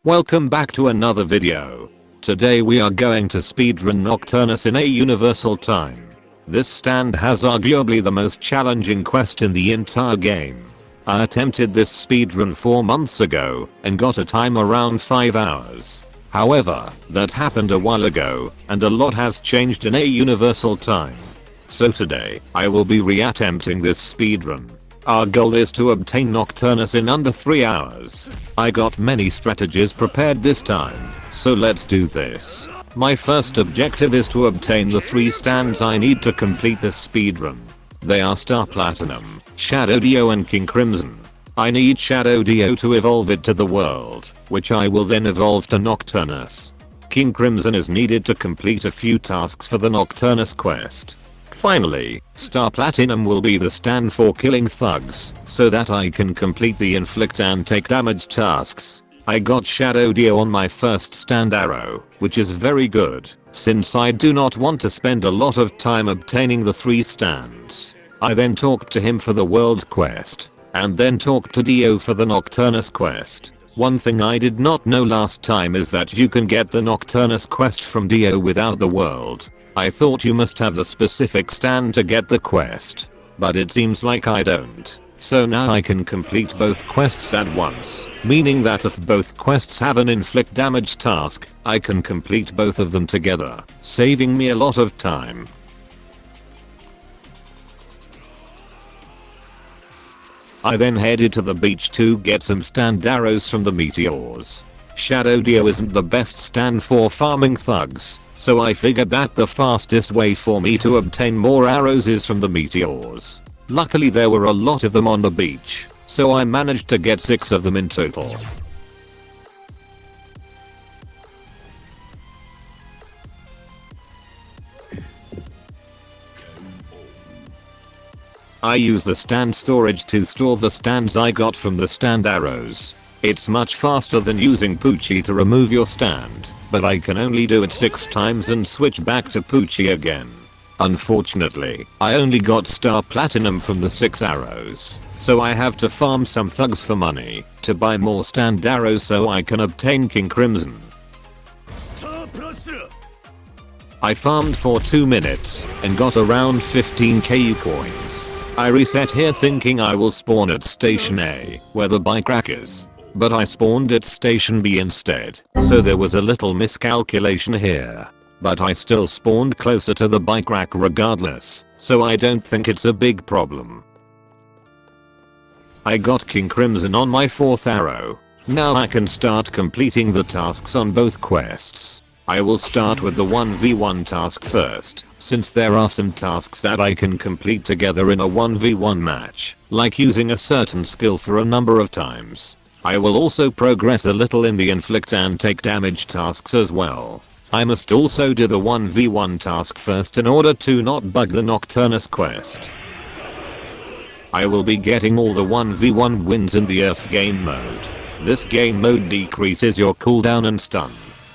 Welcome back to another video. Today we are going to speedrun Nocturnus in a universal time. This stand has arguably the most challenging quest in the entire game. I attempted this speedrun 4 months ago and got a time around 5 hours. However, that happened a while ago and a lot has changed in a universal time. So today, I will be re-attempting this speedrun. Our goal is to obtain Nocturnus in under 3 hours. I got many strategies prepared this time, so let's do this. My first objective is to obtain the 3 stands I need to complete this speedrun. They are Star Platinum, Shadow Dio and King Crimson. I need Shadow Dio to evolve it to the world, which I will then evolve to Nocturnus. King Crimson is needed to complete a few tasks for the Nocturnus quest. Finally, Star Platinum will be the stand for killing thugs, so that I can complete the inflict and take damage tasks. I got Shadow Dio on my first stand arrow, which is very good, since I do not want to spend a lot of time obtaining the 3 stands. I then talked to him for the world quest, and then talked to Dio for the Nocturnus quest. One thing I did not know last time is that you can get the Nocturnus quest from Dio without the world. I thought you must have the specific stand to get the quest, but it seems like I don't. So now I can complete both quests at once, meaning that if both quests have an inflict damage task, I can complete both of them together, saving me a lot of time. I then headed to the beach to get some stand arrows from the meteors. Shadow Dio isn't the best stand for farming thugs, so I figured that the fastest way for me to obtain more arrows is from the meteors. Luckily there were a lot of them on the beach, so I managed to get 6 of them in total. I use the stand storage to store the stands I got from the stand arrows. It's much faster than using Poochie to remove your stand, but I can only do it 6 times and switch back to Poochie again. Unfortunately, I only got Star Platinum from the 6 arrows, so I have to farm some thugs for money to buy more stand arrows so I can obtain King Crimson. I farmed for 2 minutes and got around 15k coins. I reset here thinking I will spawn at Station A, where the bike rack is. But I spawned at Station B instead, so there was a little miscalculation here. But I still spawned closer to the bike rack regardless, so I don't think it's a big problem. I got King Crimson on my 4th arrow. Now I can start completing the tasks on both quests. I will start with the 1v1 task first, since there are some tasks that I can complete together in a 1v1 match, like using a certain skill for a number of times. I will also progress a little in the inflict and take damage tasks as well. I must also do the 1v1 task first in order to not bug the Nocturnus quest. I will be getting all the 1v1 wins in the Earth game mode. This game mode decreases your cooldown and stun.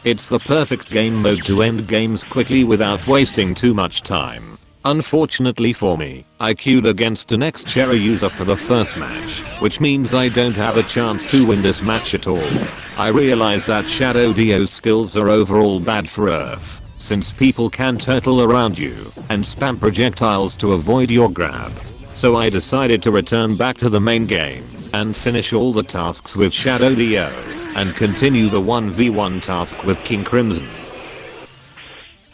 It's the perfect game mode to end games quickly without wasting too much time. Unfortunately for me, I queued against an ex-Cherry user for the first match, which means I don't have a chance to win this match at all. I realized that Shadow Dio's skills are overall bad for Earth, since people can turtle around you and spam projectiles to avoid your grab. So I decided to return back to the main game and finish all the tasks with Shadow Dio and continue the 1v1 task with King Crimson.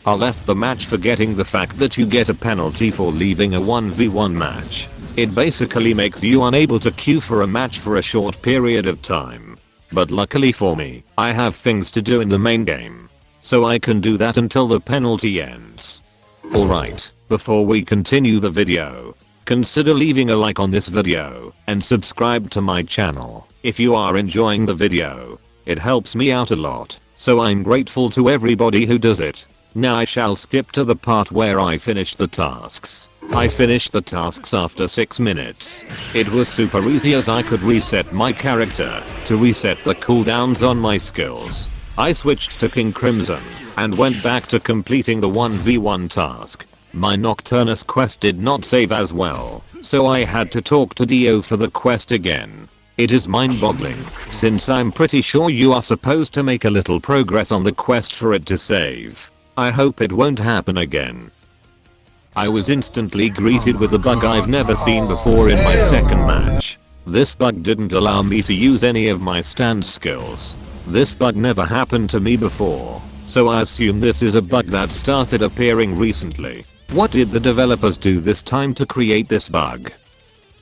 I left the match forgetting the fact that you get a penalty for leaving a 1v1 match. It basically makes you unable to queue for a match for a short period of time. But luckily for me, I have things to do in the main game, so I can do that until the penalty ends. Alright, before we continue the video, consider leaving a like on this video and subscribe to my channel if you are enjoying the video. It helps me out a lot, so I'm grateful to everybody who does it. Now I shall skip to the part where I finish the tasks. I finished the tasks after 6 minutes. It was super easy as I could reset my character to reset the cooldowns on my skills. I switched to King Crimson and went back to completing the 1v1 task. My Nocturnus quest did not save as well, so I had to talk to Dio for the quest again. It is mind-boggling, since I'm pretty sure you are supposed to make a little progress on the quest for it to save. I hope it won't happen again. I was instantly greeted with a bug I've never seen before in my second match. This bug didn't allow me to use any of my stand skills. This bug never happened to me before, so I assume this is a bug that started appearing recently. What did the developers do this time to create this bug?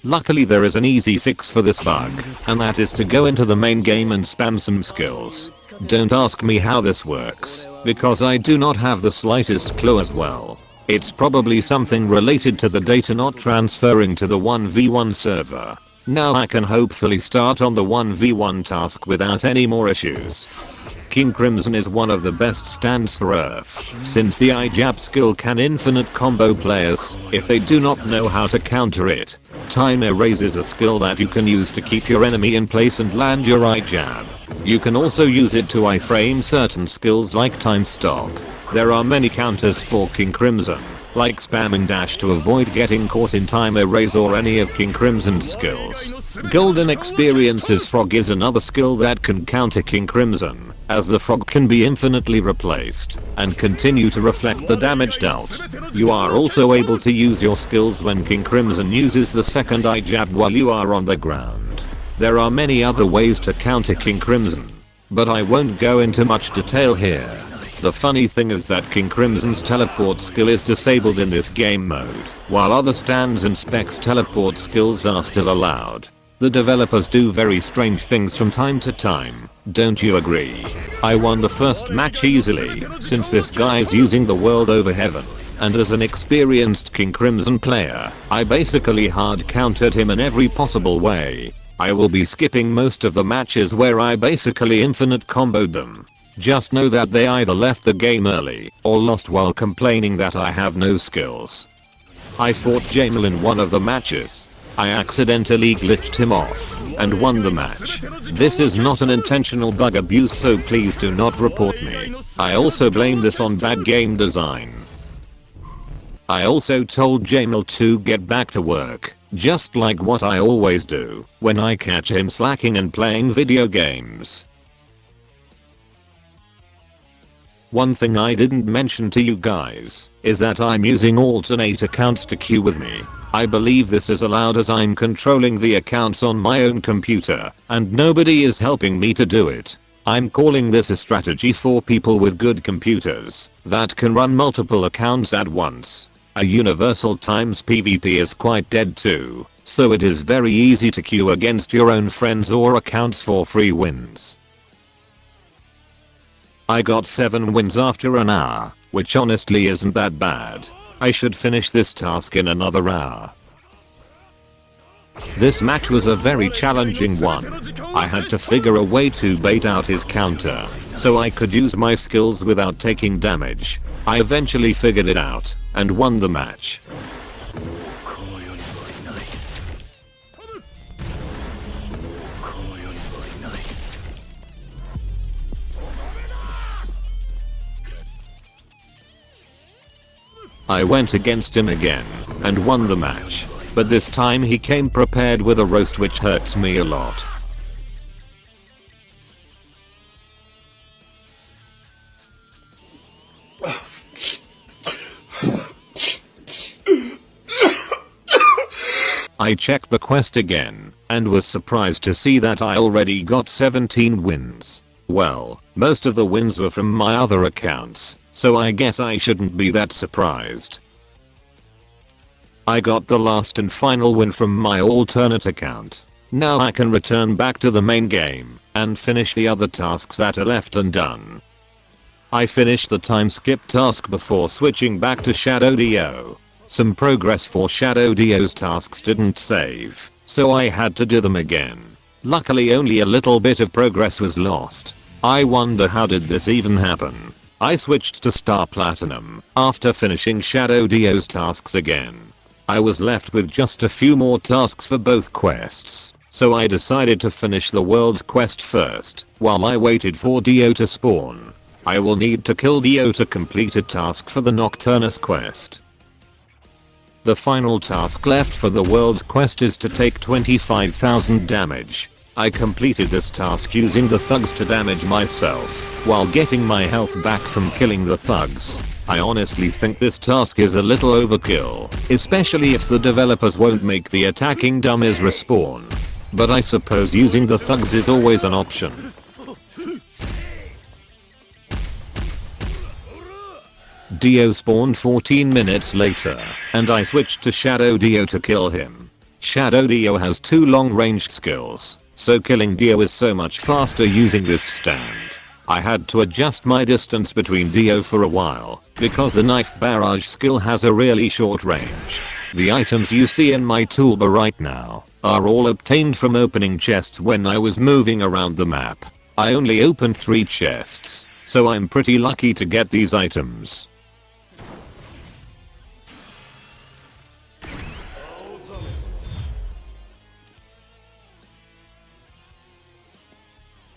Luckily there is an easy fix for this bug, and that is to go into the main game and spam some skills. Don't ask me how this works, because I do not have the slightest clue as well. It's probably something related to the data not transferring to the 1v1 server. Now I can hopefully start on the 1v1 task without any more issues. King Crimson is one of the best stands for Earth, since the I-jab skill can infinite combo players if they do not know how to counter it. Time erase is a skill that you can use to keep your enemy in place and land your I-jab. You can also use it to iframe certain skills like time stop. There are many counters for King Crimson, like spamming dash to avoid getting caught in time erase or any of King Crimson's skills. Golden Experience's frog is another skill that can counter King Crimson, as the frog can be infinitely replaced and continue to reflect the damage dealt. You are also able to use your skills when King Crimson uses the second I-jab while you are on the ground. There are many other ways to counter King Crimson, but I won't go into much detail here. The funny thing is that King Crimson's teleport skill is disabled in this game mode, while other stands and specs teleport skills are still allowed. The developers do very strange things from time to time, don't you agree? I won the first match easily, since this guy's using the world over heaven, and as an experienced King Crimson player, I basically hard countered him in every possible way. I will be skipping most of the matches where I basically infinite comboed them. Just know that they either left the game early or lost while complaining that I have no skills. I fought Jamel in one of the matches. I accidentally glitched him off and won the match. This is not an intentional bug abuse, so please do not report me. I also blame this on bad game design. I also told Jamel to get back to work, just like what I always do when I catch him slacking and playing video games. One thing I didn't mention to you guys is that I'm using alternate accounts to queue with me. I believe this is allowed as I'm controlling the accounts on my own computer and nobody is helping me to do it. I'm calling this a strategy for people with good computers that can run multiple accounts at once. A universal times PvP is quite dead too, so it is very easy to queue against your own friends or accounts for free wins. I got 7 wins after an hour, which honestly isn't that bad. I should finish this task in another hour. This match was a very challenging one. I had to figure a way to bait out his counter, so I could use my skills without taking damage. I eventually figured it out, and won the match. I went against him again, and won the match, but this time he came prepared with a roast which hurts me a lot. I checked the quest again, and was surprised to see that I already got 17 wins. Well, most of the wins were from my other accounts, so I guess I shouldn't be that surprised. I got the last and final win from my alternate account. Now I can return back to the main game and finish the other tasks that are left undone. I finished the time skip task before switching back to Shadow Dio. Some progress for Shadow Dio's tasks didn't save, so I had to do them again. Luckily only a little bit of progress was lost. I wonder how did this even happen. I switched to Star Platinum after finishing Shadow Dio's tasks again. I was left with just a few more tasks for both quests, so I decided to finish the world's quest first while I waited for Dio to spawn. I will need to kill Dio to complete a task for the Nocturnus quest. The final task left for the world's quest is to take 25,000 damage. I completed this task using the thugs to damage myself, while getting my health back from killing the thugs. I honestly think this task is a little overkill, especially if the developers won't make the attacking dummies respawn. But I suppose using the thugs is always an option. Dio spawned 14 minutes later, and I switched to Shadow Dio to kill him. Shadow Dio has 2 long-range skills, so killing Dio is so much faster using this stand. I had to adjust my distance between Dio for a while, because the knife barrage skill has a really short range. The items you see in my toolbar right now are all obtained from opening chests when I was moving around the map. I only opened 3 chests, so I'm pretty lucky to get these items.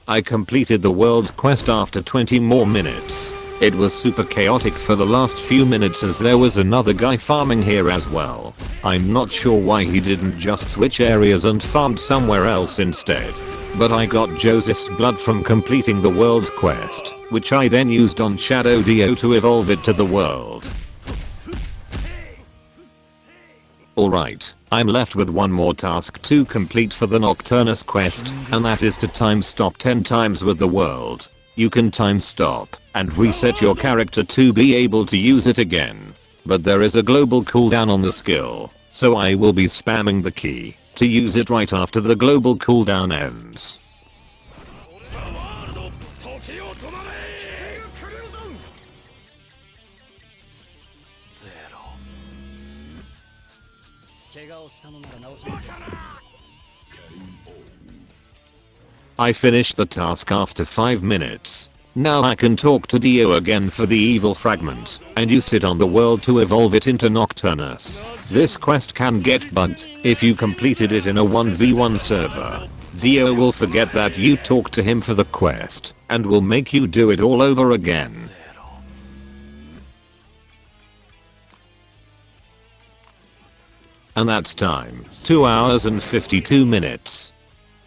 I completed the world's quest after 20 more minutes. It was super chaotic for the last few minutes as there was another guy farming here as well. I'm not sure why he didn't just switch areas and farmed somewhere else instead. But I got Joseph's blood from completing the world's quest, which I then used on Shadow Dio to evolve it to the world. Alright, I'm left with one more task to complete for the Nocturnus quest, and that is to time stop 10 times with the world. You can time stop and reset your character to be able to use it again. But there is a global cooldown on the skill, so I will be spamming the key to use it right after the global cooldown ends. I finished the task after 5 minutes. Now I can talk to Dio again for the evil fragment, and use it on the world to evolve it into Nocturnus. This quest can get bugged if you completed it in a 1v1 server. Dio will forget that you talked to him for the quest, and will make you do it all over again. And that's time, 2 hours and 52 minutes.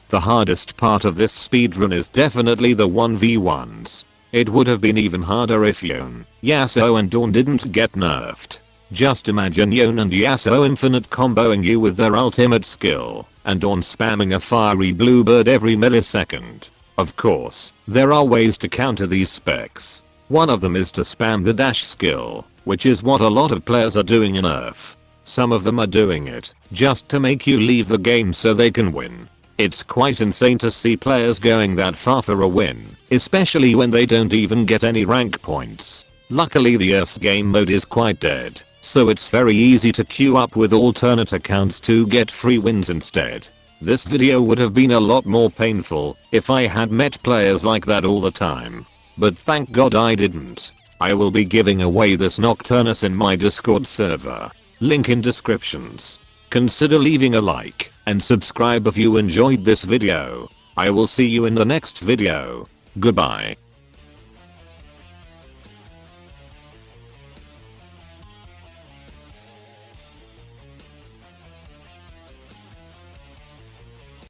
The hardest part of this speedrun is definitely the 1v1s. It would have been even harder if Yon, Yasuo and Dawn didn't get nerfed. Just imagine Yon and Yasuo infinite comboing you with their ultimate skill, and Dawn spamming a fiery bluebird every millisecond. Of course, there are ways to counter these specs. One of them is to spam the dash skill, which is what a lot of players are doing in Earth. Some of them are doing it just to make you leave the game so they can win. It's quite insane to see players going that far for a win, especially when they don't even get any rank points. Luckily the Earth game mode is quite dead, so it's very easy to queue up with alternate accounts to get free wins instead. This video would have been a lot more painful if I had met players like that all the time. But thank God I didn't. I will be giving away this Nocturnus in my Discord server. Link in descriptions. Consider leaving a like and subscribe if you enjoyed this video. I will see you in the next video. Goodbye.